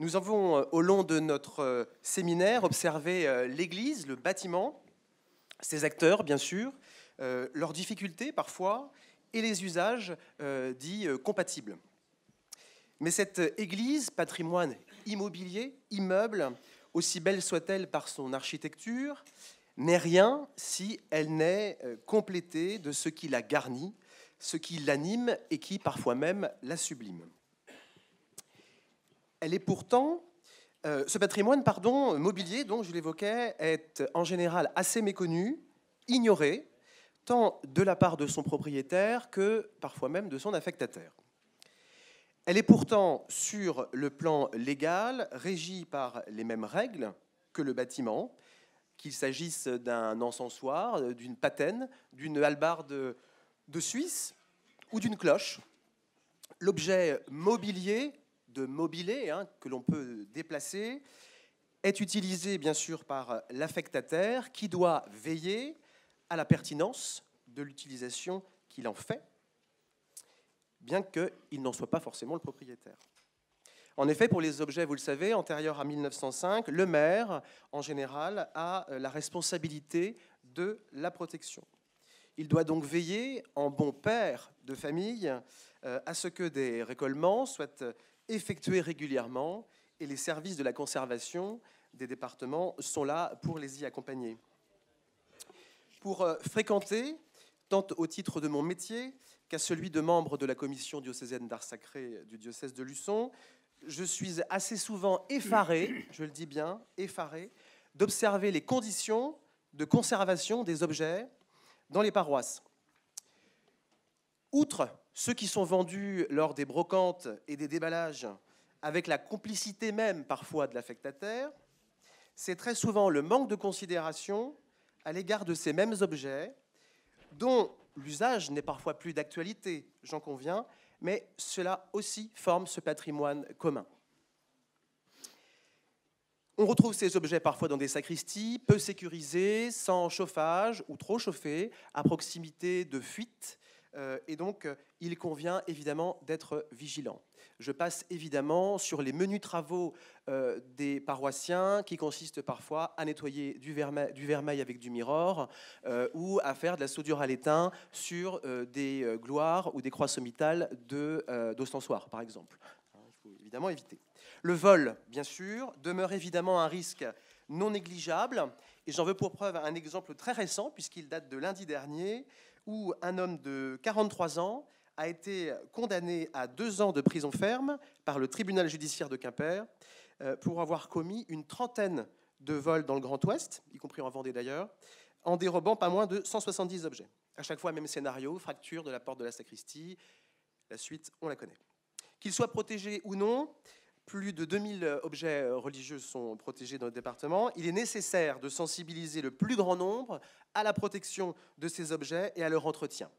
Nous avons, au long de notre séminaire, observé l'Église, le bâtiment, ses acteurs, bien sûr, leurs difficultés parfois, et les usages dits compatibles. Mais cette Église, patrimoine immobilier, immeuble, aussi belle soit-elle par son architecture, n'est rien si elle n'est complétée de ce qui la garnit, ce qui l'anime et qui parfois même la sublime. Elle est pourtant, ce patrimoine mobilier, donc je l'évoquais, est en général assez méconnu, ignoré, tant de la part de son propriétaire que parfois même de son affectataire. Elle est pourtant, sur le plan légal, régie par les mêmes règles que le bâtiment, qu'il s'agisse d'un encensoir, d'une patène, d'une hallebarde de Suisse ou d'une cloche. L'objet mobilier, de mobilé, que l'on peut déplacer, est utilisé bien sûr par l'affectataire qui doit veiller à la pertinence de l'utilisation qu'il en fait, bien qu'il n'en soit pas forcément le propriétaire. En effet, pour les objets, vous le savez, antérieurs à 1905, le maire, en général, a la responsabilité de la protection. Il doit donc veiller, en bon père de famille, à ce que des récollements soient effectués régulièrement et les services de la conservation des départements sont là pour les y accompagner. Pour fréquenter, tant au titre de mon métier qu'à celui de membre de la commission diocésaine d'art sacré du diocèse de Luçon, je suis assez souvent effaré, je le dis bien, effaré, d'observer les conditions de conservation des objets dans les paroisses. Outre ceux qui sont vendus lors des brocantes et des déballages, avec la complicité même parfois de l'affectataire, c'est très souvent le manque de considération à l'égard de ces mêmes objets, dont l'usage n'est parfois plus d'actualité, j'en conviens, mais cela aussi forme ce patrimoine commun. On retrouve ces objets parfois dans des sacristies, peu sécurisées, sans chauffage ou trop chauffées, à proximité de fuites, et donc il convient évidemment d'être vigilant. Je passe évidemment sur les menus travaux des paroissiens qui consistent parfois à nettoyer du vermeil avec du mirror ou à faire de la soudure à l'étain sur des gloires ou des croix sommitales d'ostensoirs, par exemple. Il faut évidemment éviter. Le vol, bien sûr, demeure évidemment un risque non négligeable. Et j'en veux pour preuve un exemple très récent, puisqu'il date de lundi dernier, où un homme de 43 ans a été condamné à 2 ans de prison ferme par le tribunal judiciaire de Quimper pour avoir commis une trentaine de vols dans le Grand Ouest, y compris en Vendée d'ailleurs, en dérobant pas moins de 170 objets. À chaque fois, même scénario, fracture de la porte de la sacristie. La suite, on la connaît. Qu'ils soient protégés ou non, plus de 2000 objets religieux sont protégés dans le département. Il est nécessaire de sensibiliser le plus grand nombre à la protection de ces objets et à leur entretien.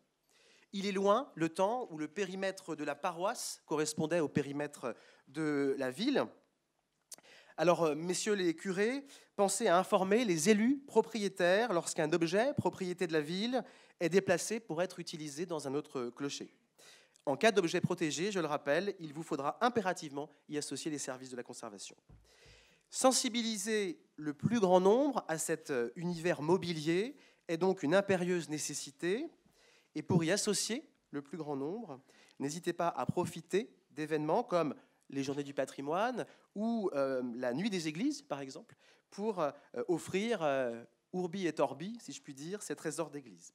Il est loin le temps où le périmètre de la paroisse correspondait au périmètre de la ville. Alors, messieurs les curés, pensez à informer les élus propriétaires lorsqu'un objet, propriété de la ville, est déplacé pour être utilisé dans un autre clocher. En cas d'objet protégé, je le rappelle, il vous faudra impérativement y associer les services de la conservation. Sensibiliser le plus grand nombre à cet univers mobilier est donc une impérieuse nécessité. Et pour y associer le plus grand nombre, n'hésitez pas à profiter d'événements comme les Journées du patrimoine ou la Nuit des églises, par exemple, pour offrir urbi et orbi, si je puis dire, ces trésors d'église.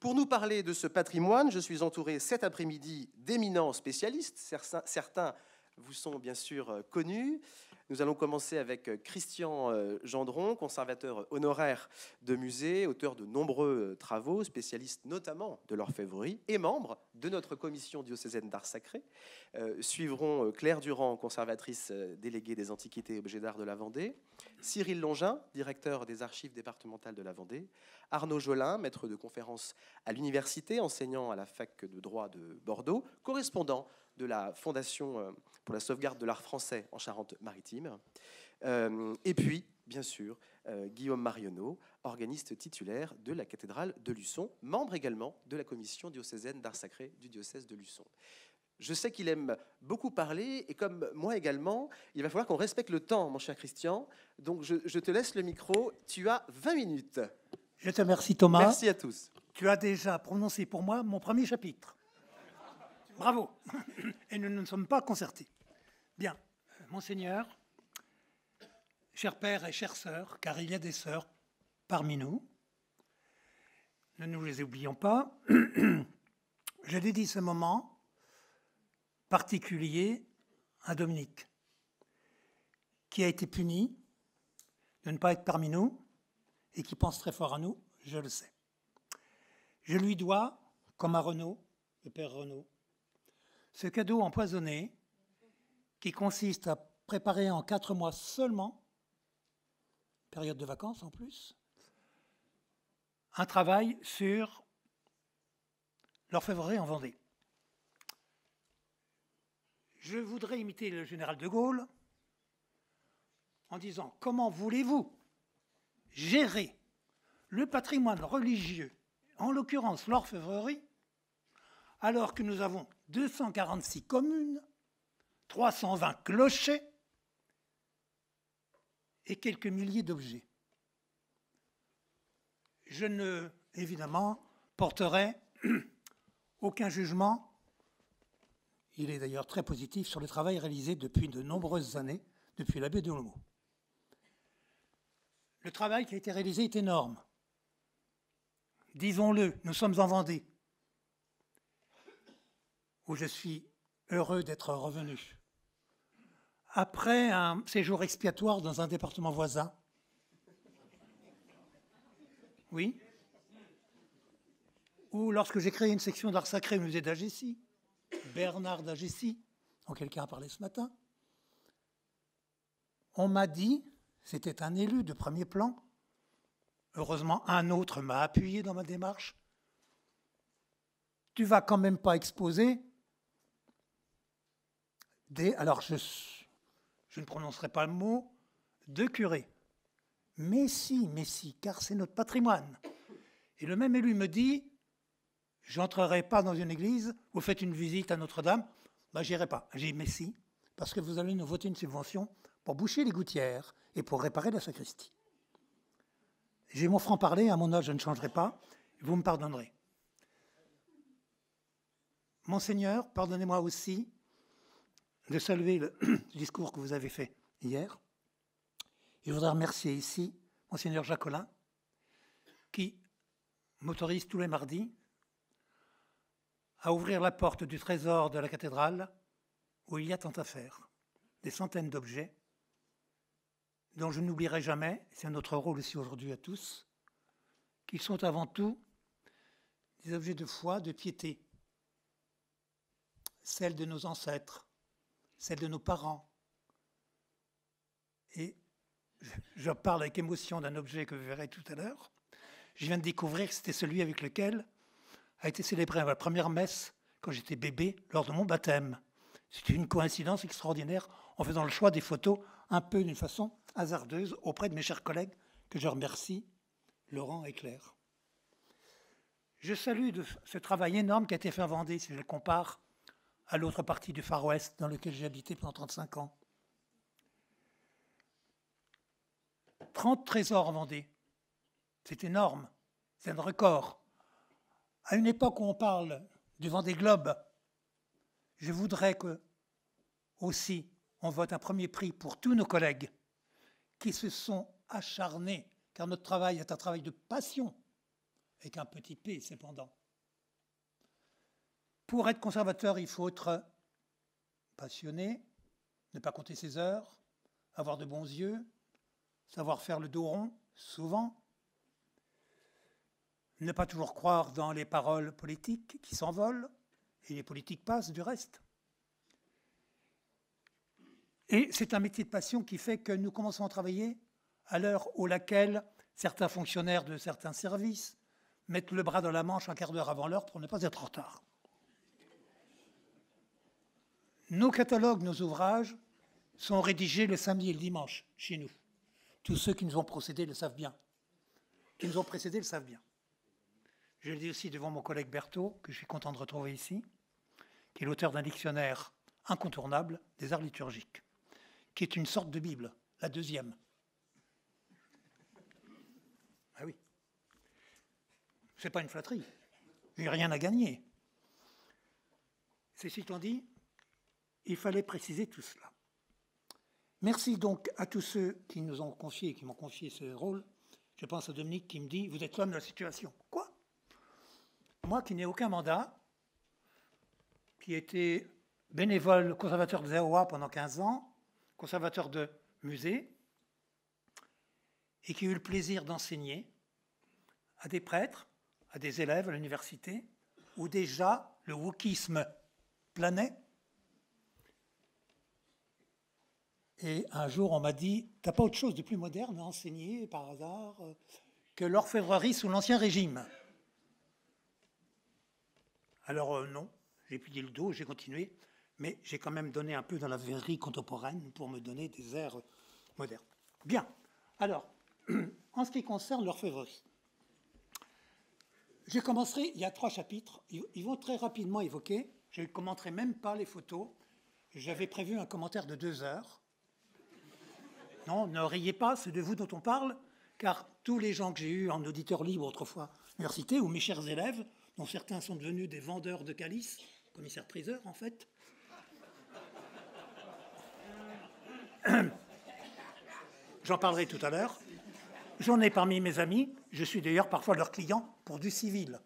Pour nous parler de ce patrimoine, je suis entouré cet après-midi d'éminents spécialistes. Certains vous sont bien sûr connus. Nous allons commencer avec Christian Gendron, conservateur honoraire de musée, auteur de nombreux travaux, spécialiste notamment de l'orfèvrerie et membre de notre commission diocésaine d'art sacré. Suivront Claire Durand, conservatrice déléguée des antiquités et objets d'art de la Vendée, Cyril Longin, directeur des archives départementales de la Vendée, Arnaud Jolin, maître de conférences à l'université, enseignant à la fac de droit de Bordeaux, correspondant de la Fondation pour la sauvegarde de l'art français en Charente-Maritime. Et puis, bien sûr, Guillaume Marionneau, organiste titulaire de la cathédrale de Luçon, membre également de la commission diocésaine d'art sacré du diocèse de Luçon. Je sais qu'il aime beaucoup parler, et comme moi également, il va falloir qu'on respecte le temps, mon cher Christian. Donc je te laisse le micro, tu as 20 minutes. Je te remercie Thomas. Merci à tous. Tu as déjà prononcé pour moi mon premier chapitre. Bravo. Et nous ne nous sommes pas concertés. Bien, Monseigneur, chers pères et chères sœurs, car il y a des sœurs parmi nous, ne nous les oublions pas, je dédie ce moment particulier à Dominique, qui a été puni de ne pas être parmi nous et qui pense très fort à nous, je le sais. Je lui dois, comme à Renaud, le père Renaud, ce cadeau empoisonné qui consiste à préparer en 4 mois seulement, période de vacances en plus, un travail sur l'orfèvrerie en Vendée. Je voudrais imiter le général de Gaulle en disant « Comment voulez-vous gérer le patrimoine religieux, en l'occurrence l'orfèvrerie, alors que nous avons 246 communes, 320 clochers et quelques milliers d'objets. » Je ne, évidemment, porterai aucun jugement. Il est d'ailleurs très positif sur le travail réalisé depuis de nombreuses années, depuis l'abbé de Olmo. Le travail qui a été réalisé est énorme. Disons-le, nous sommes en Vendée, où je suis heureux d'être revenu. Après un séjour expiatoire dans un département voisin, oui, ou lorsque j'ai créé une section d'art sacré au musée d'Agessi, Bernard d'Agessi, dont quelqu'un a parlé ce matin, on m'a dit, c'était un élu de premier plan, heureusement un autre m'a appuyé dans ma démarche, tu vas quand même pas exposer des, alors je ne prononcerai pas le mot, de curés. Mais si, car c'est notre patrimoine. Et le même élu me dit, j'entrerai pas dans une église, vous faites une visite à Notre-Dame, ben, j'irai pas. J'ai dit, mais si, parce que vous allez nous voter une subvention pour boucher les gouttières et pour réparer la sacristie. J'ai mon franc-parler, à mon âge, je ne changerai pas, vous me pardonnerez. Monseigneur, pardonnez-moi aussi de saluer le discours que vous avez fait hier. Je voudrais remercier ici Monseigneur Jacolin, qui m'autorise tous les mardis à ouvrir la porte du trésor de la cathédrale où il y a tant à faire. Des centaines d'objets dont je n'oublierai jamais, c'est notre rôle aussi aujourd'hui à tous, qu'ils sont avant tout des objets de foi, de piété, celles de nos ancêtres, celles de nos parents. Et je parle avec émotion d'un objet que vous verrez tout à l'heure. Je viens de découvrir que c'était celui avec lequel a été célébrée ma première messe quand j'étais bébé lors de mon baptême. C'était une coïncidence extraordinaire en faisant le choix des photos un peu d'une façon hasardeuse auprès de mes chers collègues que je remercie, Laurent et Claire. Je salue ce travail énorme qui a été fait à Vendée, si je le compare à l'autre partie du Far West dans lequel j'ai habité pendant 35 ans. 30 trésors en Vendée. C'est énorme. C'est un record. À une époque où on parle du Vendée Globe, je voudrais que, aussi, on vote un premier prix pour tous nos collègues qui se sont acharnés, car notre travail est un travail de passion, avec un petit p cependant. Pour être conservateur, il faut être passionné, ne pas compter ses heures, avoir de bons yeux, savoir faire le dos rond, souvent, ne pas toujours croire dans les paroles politiques qui s'envolent, et les politiques passent du reste. Et c'est un métier de passion qui fait que nous commençons à travailler à l'heure où laquelle certains fonctionnaires de certains services mettent le bras dans la manche un quart d'heure avant l'heure pour ne pas être en retard. Nos catalogues, nos ouvrages sont rédigés le samedi et le dimanche chez nous. Tous ceux qui nous ont précédés le savent bien. Je le dis aussi devant mon collègue Berthaud, que je suis content de retrouver ici, qui est l'auteur d'un dictionnaire incontournable des arts liturgiques, qui est une sorte de Bible, la deuxième. Ah oui. Ce n'est pas une flatterie. Il n'y a rien à gagner. Ceci étant dit, il fallait préciser tout cela. Merci donc à tous ceux qui nous ont confié, qui m'ont confié ce rôle. Je pense à Dominique qui me dit « Vous êtes l'homme de la situation ». Quoi? Moi qui n'ai aucun mandat, qui était bénévole conservateur de ZAOA pendant 15 ans, conservateur de musée, et qui a eu le plaisir d'enseigner à des prêtres, à des élèves à l'université, où déjà le wokisme planait. Et un jour, on m'a dit, t'as pas autre chose de plus moderne à enseigner, par hasard, que l'orfèvrerie sous l'Ancien Régime? Alors non, j'ai plié le dos, j'ai continué, mais j'ai quand même donné un peu dans la verrerie contemporaine pour me donner des airs modernes. Bien, alors, en ce qui concerne l'orfèvrerie, je commencerai, il y a 3 chapitres, ils vont très rapidement évoquer, je ne commenterai même pas les photos, j'avais prévu un commentaire de 2 heures. Non, ne riez pas, c'est de vous dont on parle, car tous les gens que j'ai eus en auditeur libre autrefois à l'université, ou mes chers élèves, dont certains sont devenus des vendeurs de calices, commissaires-priseurs en fait, j'en parlerai tout à l'heure. J'en ai parmi mes amis, je suis d'ailleurs parfois leur client pour du civil.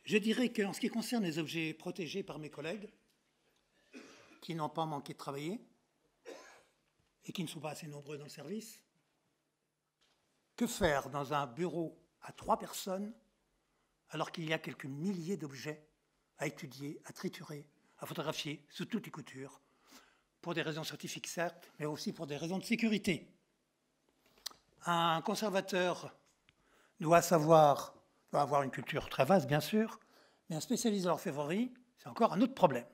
Je dirais qu'en ce qui concerne les objets protégés par mes collègues, qui n'ont pas manqué de travailler, et qui ne sont pas assez nombreux dans le service, que faire dans un bureau à 3 personnes alors qu'il y a quelques milliers d'objets à étudier, à triturer, à photographier sous toutes les coutures, pour des raisons scientifiques certes, mais aussi pour des raisons de sécurité. Un conservateur doit avoir une culture très vaste bien sûr, mais un spécialiste de l'orfèvrerie, c'est encore un autre problème.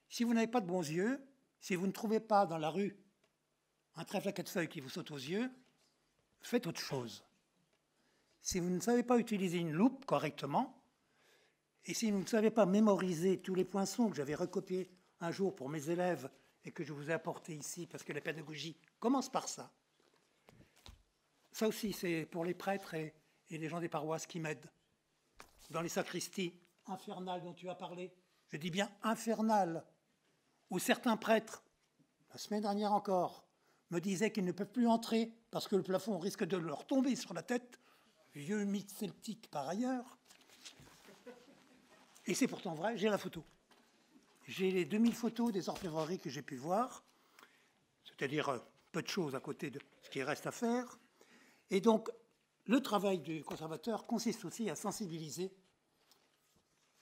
Si vous n'avez pas de bons yeux, si vous ne trouvez pas dans la rue un trèfle à 4 feuilles qui vous saute aux yeux, faites autre chose. Si vous ne savez pas utiliser une loupe correctement, et si vous ne savez pas mémoriser tous les poinçons que j'avais recopiés un jour pour mes élèves et que je vous ai apportés ici, parce que la pédagogie commence par ça. Ça aussi, c'est pour les prêtres et les gens des paroisses qui m'aident. Dans les sacristies infernales dont tu as parlé, je dis bien infernales, où certains prêtres, la semaine dernière encore, me disaient qu'ils ne peuvent plus entrer parce que le plafond risque de leur tomber sur la tête, vieux mythe celtique par ailleurs. Et c'est pourtant vrai, j'ai la photo. J'ai les 2000 photos des orfèvreries que j'ai pu voir, c'est-à-dire peu de choses à côté de ce qui reste à faire. Et donc, le travail du conservateur consiste aussi à sensibiliser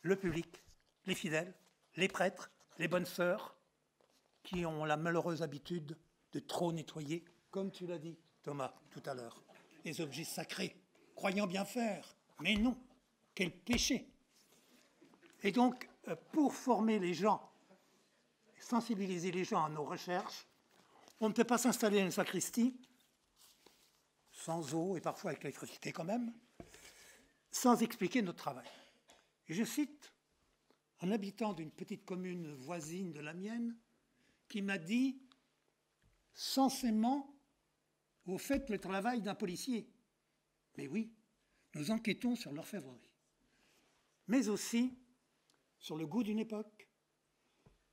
le public, les fidèles, les prêtres, les bonnes sœurs, qui ont la malheureuse habitude de trop nettoyer, comme tu l'as dit, Thomas, tout à l'heure, les objets sacrés, croyant bien faire, mais non, quel péché! Et donc, pour former les gens, sensibiliser les gens à nos recherches, on ne peut pas s'installer à une sacristie, sans eau et parfois avec l'électricité quand même, sans expliquer notre travail. Et je cite un habitant d'une petite commune voisine de la mienne qui m'a dit « Censément, vous faites le travail d'un policier. » Mais oui, nous enquêtons sur l'orfèvrerie, mais aussi sur le goût d'une époque,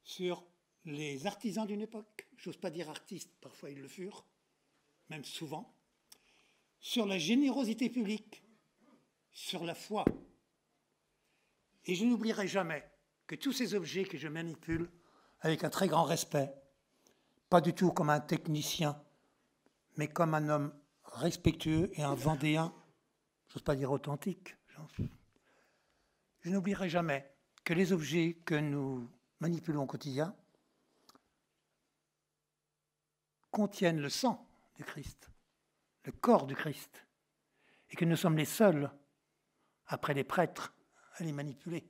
sur les artisans d'une époque, j'ose pas dire artistes, parfois ils le furent, même souvent, sur la générosité publique, sur la foi. Et je n'oublierai jamais que tous ces objets que je manipule avec un très grand respect, pas du tout comme un technicien, mais comme un homme respectueux et un Vendéen, j'ose pas dire authentique. Je n'oublierai jamais que les objets que nous manipulons au quotidien contiennent le sang du Christ, le corps du Christ, et que nous sommes les seuls, après les prêtres, à les manipuler.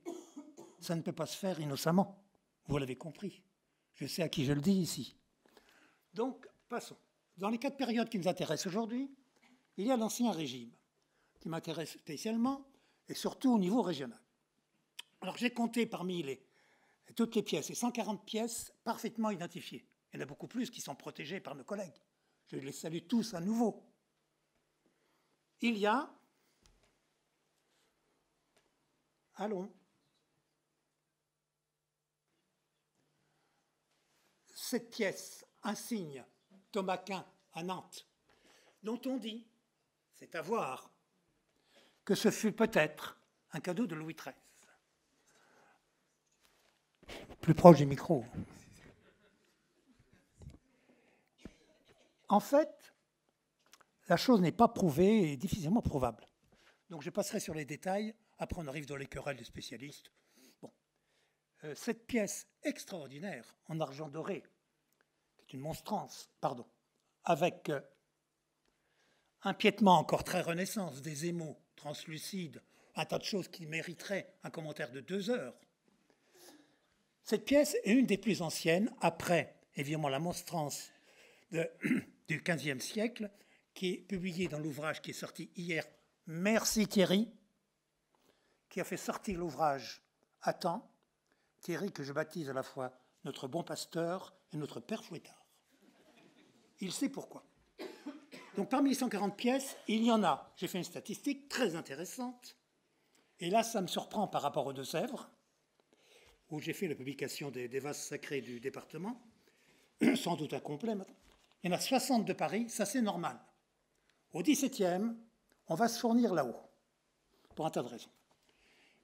Ça ne peut pas se faire innocemment, vous l'avez compris. Je sais à qui je le dis ici. Donc, passons. Dans les 4 périodes qui nous intéressent aujourd'hui, il y a l'Ancien Régime, qui m'intéresse spécialement, et surtout au niveau régional. Alors j'ai compté parmi toutes les pièces, et 140 pièces parfaitement identifiées. Il y en a beaucoup plus qui sont protégées par nos collègues. Je les salue tous à nouveau. Il y a, allons, cette pièce, insigne, Thomas-Quin à Nantes, dont on dit, c'est à voir, que ce fut peut-être un cadeau de Louis XIII. Plus proche du micro. En fait, la chose n'est pas prouvée et difficilement prouvable. Donc je passerai sur les détails, après on arrive dans les querelles des spécialistes. Bon. Cette pièce extraordinaire en argent doré, qui est une monstrance, pardon, avec un piétement encore très Renaissance, des émaux translucides, un tas de choses qui mériteraient un commentaire de 2 heures. Cette pièce est une des plus anciennes, après, évidemment, la monstrance du XVe siècle, qui est publiée dans l'ouvrage qui est sorti hier. Merci Thierry, qui a fait sortir l'ouvrage à temps. Thierry, que je baptise à la fois notre bon pasteur et notre père fouettard. Il sait pourquoi. Donc parmi les 140 pièces, il y en a, j'ai fait une statistique très intéressante, et là ça me surprend par rapport aux Deux-Sèvres, où j'ai fait la publication des vases sacrés du département, sans doute incomplet maintenant. Il y en a 60 de Paris, ça c'est normal. Au 17e, on va se fournir là-haut, pour un tas de raisons.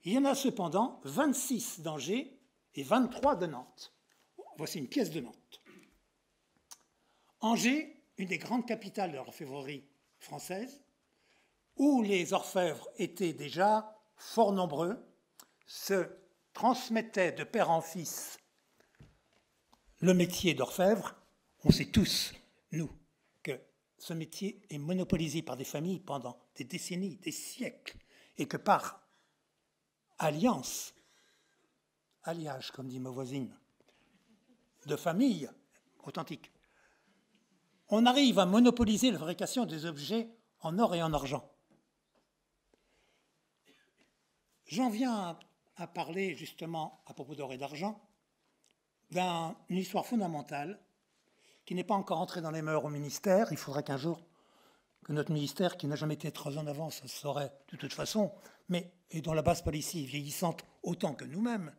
Il y en a cependant 26 d'Angers et 23 de Nantes. Voici une pièce de Nantes. Angers, une des grandes capitales de l'orfèvrerie française, où les orfèvres étaient déjà fort nombreux, se transmettaient de père en fils le métier d'orfèvre. On sait tous, nous, que ce métier est monopolisé par des familles pendant des décennies, des siècles, et que par alliance, alliage, comme dit ma voisine, de familles authentiques, on arrive à monopoliser la fabrication des objets en or et en argent. J'en viens à parler justement, à propos d'or et d'argent, d'une histoire fondamentale qui n'est pas encore entrée dans les mœurs au ministère. Il faudrait qu'un jour que notre ministère, qui n'a jamais été très en avance, ça se saurait de toute façon, mais et dont la base politique est vieillissante autant que nous-mêmes,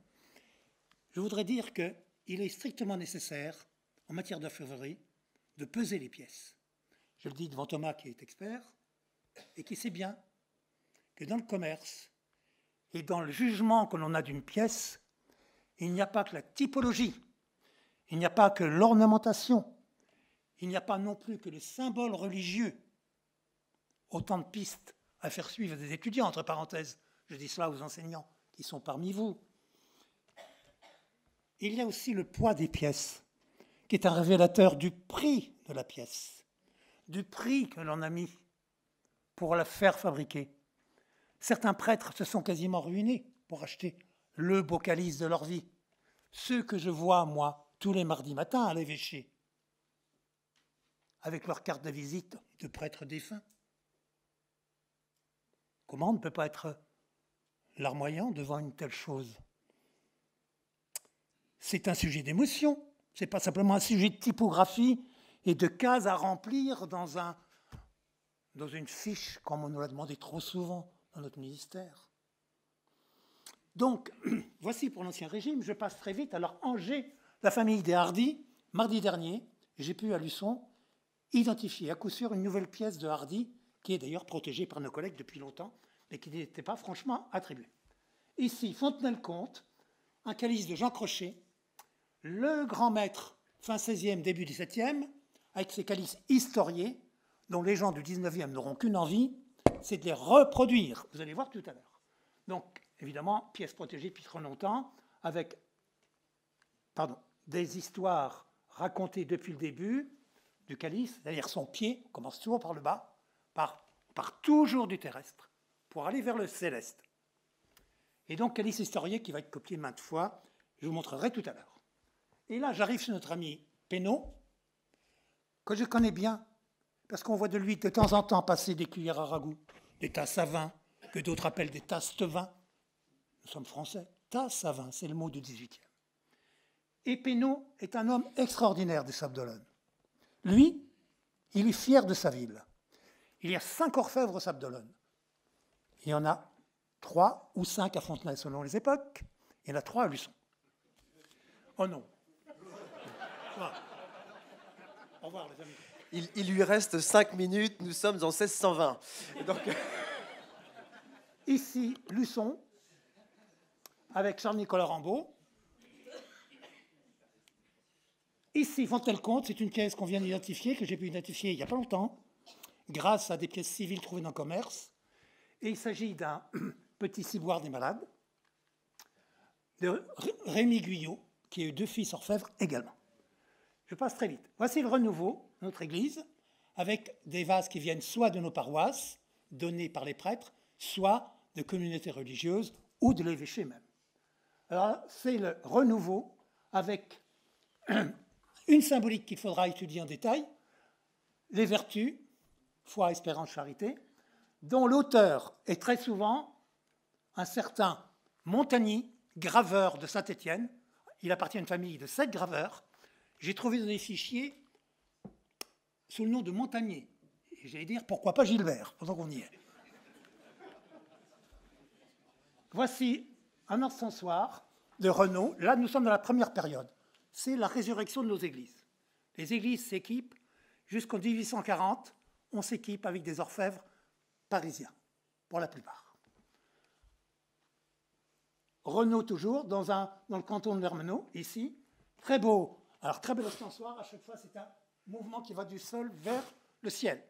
je voudrais dire qu'il est strictement nécessaire, en matière d'orfèvrerie, de peser les pièces. Je le dis devant Thomas, qui est expert, et qui sait bien que dans le commerce et dans le jugement que l'on a d'une pièce, il n'y a pas que la typologie, il n'y a pas que l'ornementation, il n'y a pas non plus que le symbole religieux. Autant de pistes à faire suivre des étudiants, entre parenthèses. Je dis cela aux enseignants qui sont parmi vous. Il y a aussi le poids des pièces, qui est un révélateur du prix de la pièce, du prix que l'on a mis pour la faire fabriquer. Certains prêtres se sont quasiment ruinés pour acheter le beau calice de leur vie. Ceux que je vois, moi, tous les mardis matins à l'évêché, avec leur carte de visite de prêtre défunt. Comment on ne peut pas être larmoyant devant une telle chose? C'est un sujet d'émotion, ce n'est pas simplement un sujet de typographie et de cases à remplir dans une fiche, comme on nous l'a demandé trop souvent dans notre ministère. Donc, voici pour l'Ancien Régime, je passe très vite. Alors, Angers, la famille des Hardy, mardi dernier, j'ai pu à Luçon identifier à coup sûr une nouvelle pièce de Hardy, qui est d'ailleurs protégée par nos collègues depuis longtemps, mais qui n'était pas franchement attribuée. Ici, Fontenay-le-Comte, un calice de Jean Crochet, le grand maître, fin 16e, début 17e, avec ses calices historiés, dont les gens du 19e n'auront qu'une envie, c'est de les reproduire. Vous allez voir tout à l'heure. Donc, évidemment, pièce protégée depuis trop longtemps, avec des histoires racontées depuis le début du calice, c'est-à-dire son pied, on commence toujours par le bas, par toujours du terrestre, pour aller vers le céleste. Et donc, calice historié qui va être copié maintes fois, je vous montrerai tout à l'heure. Et là, j'arrive chez notre ami Pénaud, que je connais bien, parce qu'on voit de lui de temps en temps passer des cuillères à ragoût, des tasses à vin, que d'autres appellent des tasses de vin. Nous sommes français, tasse à vin, c'est le mot du XVIIIe. Et Pénaud est un homme extraordinaire des Sables d'Olonne. Lui, il est fier de sa ville. Il y a 5 orfèvres aux Sables d'Olonne. Il y en a 3 ou 5 à Fontenay selon les époques. Il y en a 3 à Luçon. Oh non. Au revoir les amis. Il lui reste 5 minutes, nous sommes en 1620. Donc... Ici, Luçon, avec Charles-Nicolas Rambaud. Ici, Fontenay-le-Comte, c'est une pièce qu'on vient d'identifier, que j'ai pu identifier il n'y a pas longtemps, grâce à des pièces civiles trouvées dans le commerce. Et il s'agit d'un petit ciboire des malades, de Rémy Guyot, qui a eu 2 fils orfèvres également. Je passe très vite. Voici le renouveau, notre église, avec des vases qui viennent soit de nos paroisses, donnés par les prêtres, soit de communautés religieuses ou de l'évêché même. Alors, c'est le renouveau avec une symbolique qu'il faudra étudier en détail, les vertus, foi, espérance, charité, dont l'auteur est très souvent un certain Montagny, graveur de Saint-Étienne. Il appartient à une famille de 7 graveurs. J'ai trouvé dans des fichiers sous le nom de Montagnier. Et j'allais dire, pourquoi pas Gilbert, pendant qu'on y est. Voici un encensoir de Renaud. Là, nous sommes dans la première période. C'est la résurrection de nos églises. Les églises s'équipent. Jusqu'en 1840, on s'équipe avec des orfèvres parisiens, pour la plupart. Renaud, toujours, dans le canton de Vermenot, ici. Très beau. Alors, très bel encensoir. À chaque fois, c'est un mouvement qui va du sol vers le ciel.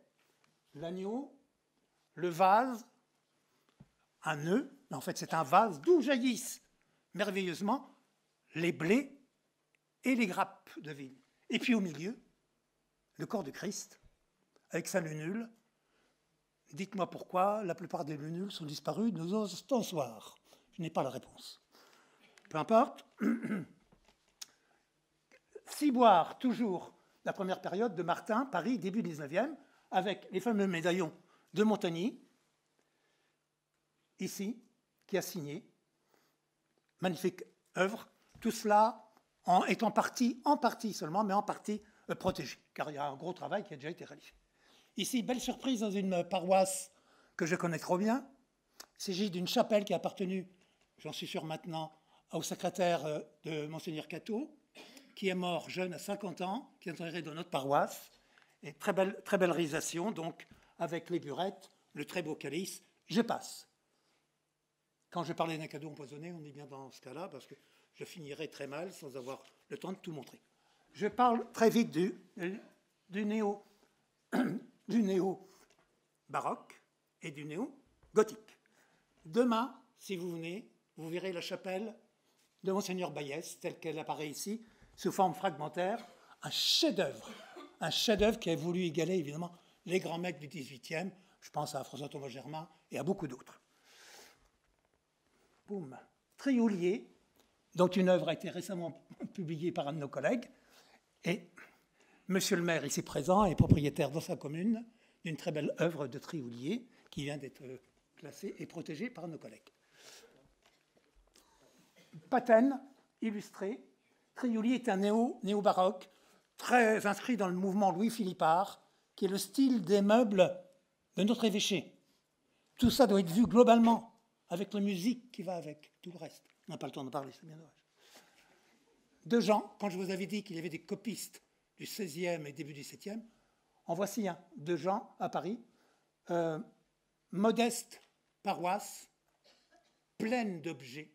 L'agneau, le vase, un nœud. En fait, c'est un vase d'où jaillissent merveilleusement les blés et les grappes de vigne. Et puis au milieu, le corps de Christ, avec sa lunule. Dites-moi pourquoi la plupart des lunules sont disparues de nos encensoirs. Je n'ai pas la réponse. Peu importe. Ciboire, toujours la première période de Martin, Paris, début 19e, avec les fameux médaillons de Montagny, ici, qui a signé. Magnifique œuvre. Tout cela est en partie seulement, mais en partie protégé, car il y a un gros travail qui a déjà été réalisé. Ici, belle surprise dans une paroisse que je connais trop bien. Il s'agit d'une chapelle qui a appartenu, j'en suis sûr maintenant, au secrétaire de Monseigneur Cateau, qui est mort jeune à 50 ans, qui est enterré dans notre paroisse. Et très belle réalisation, donc, avec les burettes, le très beau calice. Je passe. Quand je parlais d'un cadeau empoisonné, on est bien dans ce cas-là, parce que je finirai très mal sans avoir le temps de tout montrer. Je parle très vite du néo-baroque et du néo-gothique. Demain, si vous venez, vous verrez la chapelle de Monseigneur Bayès, telle qu'elle apparaît ici, sous forme fragmentaire, un chef-d'œuvre qui a voulu égaler évidemment les grands maîtres du XVIIIe, je pense à François-Thomas Germain et à beaucoup d'autres. Boum. Trioulier, dont une œuvre a été récemment publiée par un de nos collègues, et Monsieur le maire, ici présent, est propriétaire dans sa commune d'une très belle œuvre de Trioulier qui vient d'être classée et protégée par nos collègues. Patène, illustré. Trioulier est un néo-baroque, très inscrit dans le mouvement Louis-Philippard, qui est le style des meubles de notre évêché. Tout ça doit être vu globalement, avec la musique qui va avec, tout le reste. On n'a pas le temps d'en parler, c'est bien dommage. De Jean, quand je vous avais dit qu'il y avait des copistes du XVIe et début du XVIIe, en voici un, de Jean, à Paris, modeste paroisse, pleine d'objets,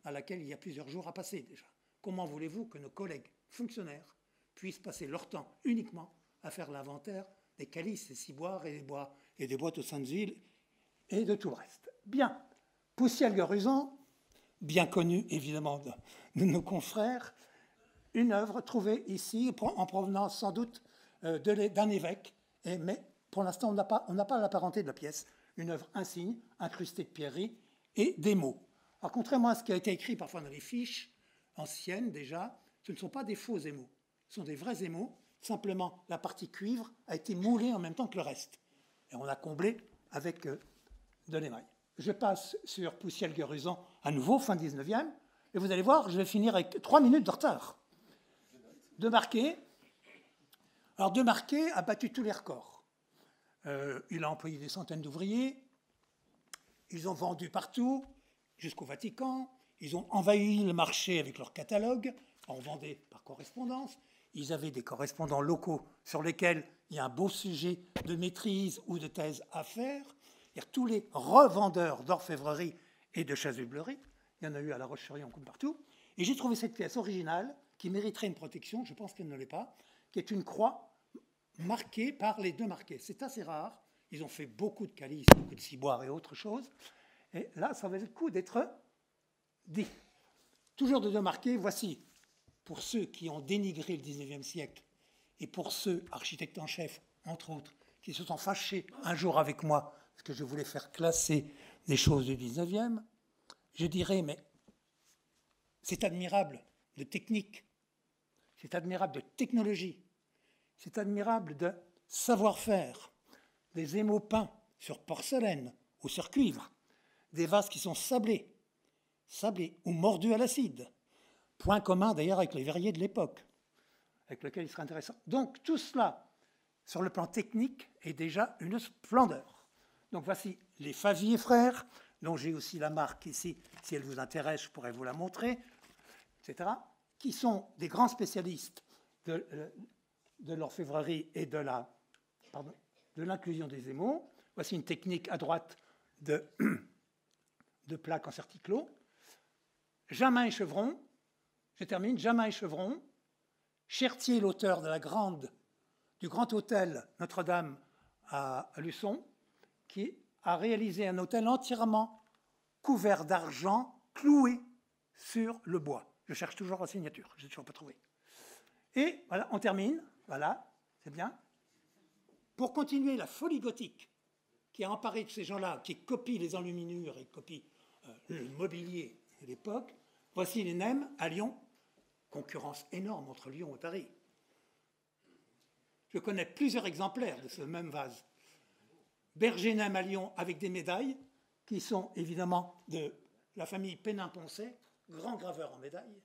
à laquelle il y a plusieurs jours à passer déjà. Comment voulez-vous que nos collègues fonctionnaires puissent passer leur temps uniquement à faire l'inventaire des calices, des ciboires et des boîtes aux saintes huiles et de tout le reste? Bien. Poussiel-Garuzan, bien connu évidemment de nos confrères, une œuvre trouvée ici en provenance sans doute d'un évêque, mais pour l'instant on n'a pas la parenté de la pièce. Une œuvre insigne, incrustée de pierreries et des mots. Alors contrairement à ce qui a été écrit parfois dans les fiches anciennes déjà, ce ne sont pas des faux émaux, ce sont des vrais émaux, simplement la partie cuivre a été moulée en même temps que le reste. Et on a comblé avec de l'émail. Je passe sur Poussiel-Garuzan à nouveau, fin 19e, Et vous allez voir, je vais finir avec 3 minutes de retard. De Marquet. Alors, De Marquet a battu tous les records. Il a employé des centaines d'ouvriers. Ils ont vendu partout, jusqu'au Vatican. Ils ont envahi le marché avec leur catalogue. On vendait par correspondance. Ils avaient des correspondants locaux sur lesquels il y a un beau sujet de maîtrise ou de thèse à faire. Tous les revendeurs d'orfèvrerie et de chasuble-lerie, il y en a eu à La Roche-sur-Yon comme partout. Et j'ai trouvé cette pièce originale qui mériterait une protection, je pense qu'elle ne l'est pas, qui est une croix marquée par les De Marquet. C'est assez rare. Ils ont fait beaucoup de calices, beaucoup de ciboires et autres choses. Et là, ça valait le coup d'être dit. Toujours de Marquet, voici, pour ceux qui ont dénigré le XIXe siècle et pour ceux, architectes en chef, entre autres, qui se sont fâchés un jour avec moi parce que je voulais faire classer des choses du XIXe, je dirais, mais c'est admirable de technique, c'est admirable de technologie, c'est admirable de savoir-faire, des émaux peints sur porcelaine ou sur cuivre, des vases qui sont sablés ou mordus à l'acide. Point commun d'ailleurs avec les verriers de l'époque, avec lequel il serait intéressant. Donc tout cela, sur le plan technique, est déjà une splendeur. Donc voici les Favier frères, dont j'ai aussi la marque ici, si elle vous intéresse, je pourrais vous la montrer, etc., qui sont des grands spécialistes de l'orfèvrerie et de l'inclusion des émaux. Voici une technique à droite de plaques en certiclos. Jamin et Chevron, je termine, Jamin et Chevron, Chertier, l'auteur du grand hôtel Notre-Dame à Luçon, qui a réalisé un hôtel entièrement couvert d'argent, cloué sur le bois. Je cherche toujours la signature, je n'ai toujours pas trouvé. Et voilà, on termine, voilà, c'est bien. Pour continuer la folie gothique qui a emparé de ces gens-là, qui copient les enluminures et copient le mobilier de l'époque, voici les Nems à Lyon, concurrence énorme entre Lyon et Paris. Je connais plusieurs exemplaires de ce même vase. Berger-Nem à Lyon avec des médailles qui sont évidemment de la famille Pénin-Poncet, grand graveur en médailles.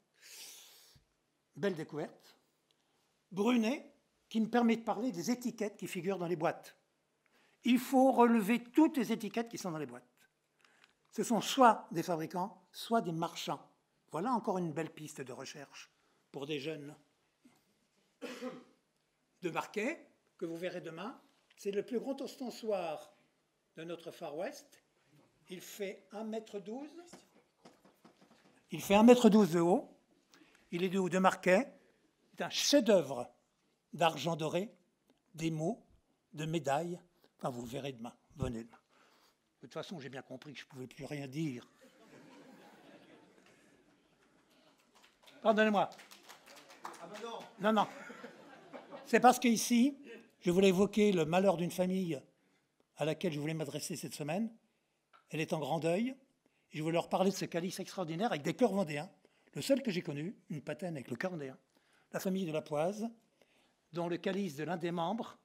Belle découverte. Brunet, qui me permet de parler des étiquettes qui figurent dans les boîtes. Il faut relever toutes les étiquettes qui sont dans les boîtes. Ce sont soit des fabricants, soit des marchands. Voilà encore une belle piste de recherche pour des jeunes. De Marquet, que vous verrez demain, c'est le plus grand ostensoir de notre Far West. Il fait 1,12 m. Il fait 1,12 m de haut. Il est de haut de Marquet. C'est un chef-d'œuvre d'argent doré, d'émaux, de médailles. Enfin, vous le verrez demain. Venez demain. De toute façon, j'ai bien compris que je ne pouvais plus rien dire. Pardonnez-moi. Ah ben non. Non, non. C'est parce qu'ici, je voulais évoquer le malheur d'une famille à laquelle je voulais m'adresser cette semaine. Elle est en grand deuil. Et je voulais leur parler de ce calice extraordinaire avec des cœurs vendéens. Le seul que j'ai connu, une patène avec le cœur vendéen. La famille de la Poise, dont le calice de l'un des membres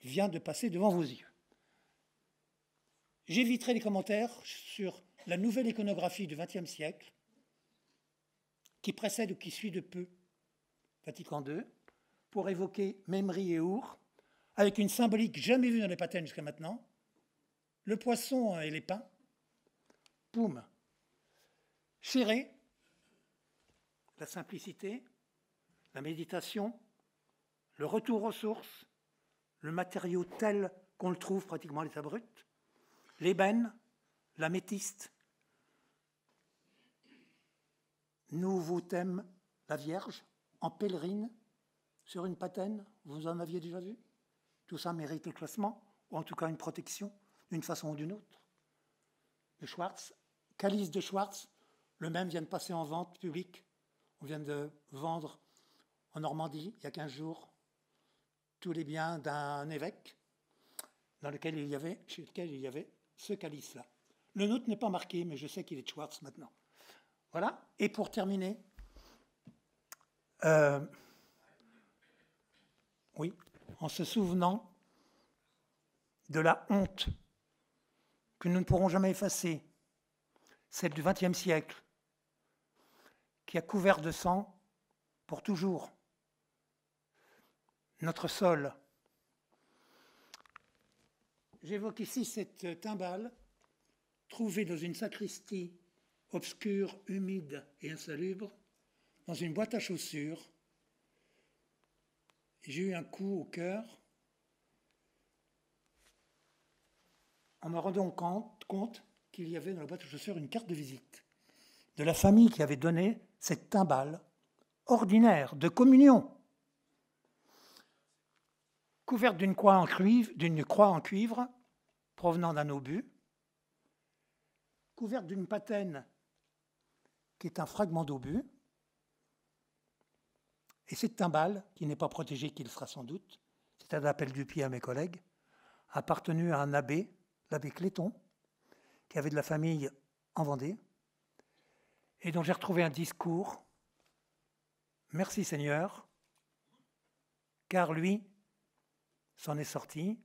vient de passer devant vos yeux. J'éviterai les commentaires sur la nouvelle iconographie du XXe siècle, qui précède ou qui suit de peu Vatican II, pour évoquer Memery et Our, avec une symbolique jamais vue dans les patènes jusqu'à maintenant, le poisson et les pains, poum, Chéré, la simplicité, la méditation, le retour aux sources, le matériau tel qu'on le trouve pratiquement à l'état brut, l'ébène, l'améthyste. Nous vous thème la Vierge en pèlerine sur une patène, vous en aviez déjà vu? Tout ça mérite le classement, ou en tout cas une protection, d'une façon ou d'une autre. Le Schwartz, calice de Schwartz, le même vient de passer en vente publique. On vient de vendre en Normandie, il y a 15 jours, tous les biens d'un évêque chez lequel il y avait ce calice-là. Le nôtre n'est pas marqué, mais je sais qu'il est de Schwartz maintenant. Voilà. Et pour terminer, oui, en se souvenant de la honte que nous ne pourrons jamais effacer, celle du XXe siècle, qui a couvert de sang pour toujours notre sol. J'évoque ici cette timbale trouvée dans une sacristie obscure, humide et insalubre, dans une boîte à chaussures. J'ai eu un coup au cœur en me rendant compte qu'il y avait dans la boîte à chaussures une carte de visite de la famille qui avait donné cette timbale ordinaire de communion, couverte d'une croix en cuivre provenant d'un obus, couverte d'une patène qui est un fragment d'obus, et cette timbale, qui n'est pas protégée, qui le sera sans doute, c'est un appel du pied à mes collègues, a appartenu à un abbé, l'abbé Cléton, qui avait de la famille en Vendée, et dont j'ai retrouvé un discours. Merci Seigneur, car lui s'en est sorti.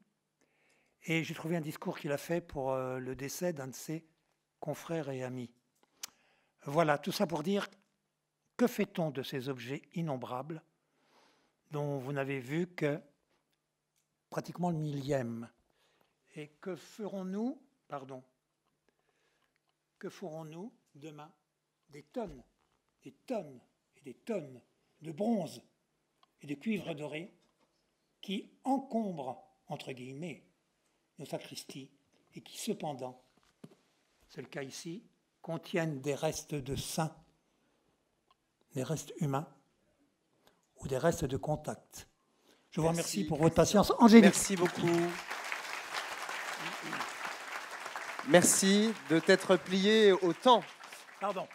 Et j'ai trouvé un discours qu'il a fait pour le décès d'un de ses confrères et amis. Voilà, tout ça pour dire, que fait-on de ces objets innombrables dont vous n'avez vu que pratiquement le millième? Et que ferons-nous demain? Des tonnes et des tonnes de bronze et de cuivre doré qui encombrent, entre guillemets, nos sacristies et qui, cependant, c'est le cas ici, contiennent des restes de saints, des restes humains ou des restes de contact. Je vous remercie pour votre patience. Angélique. Merci beaucoup. Merci de t'être plié au temps. Pardon.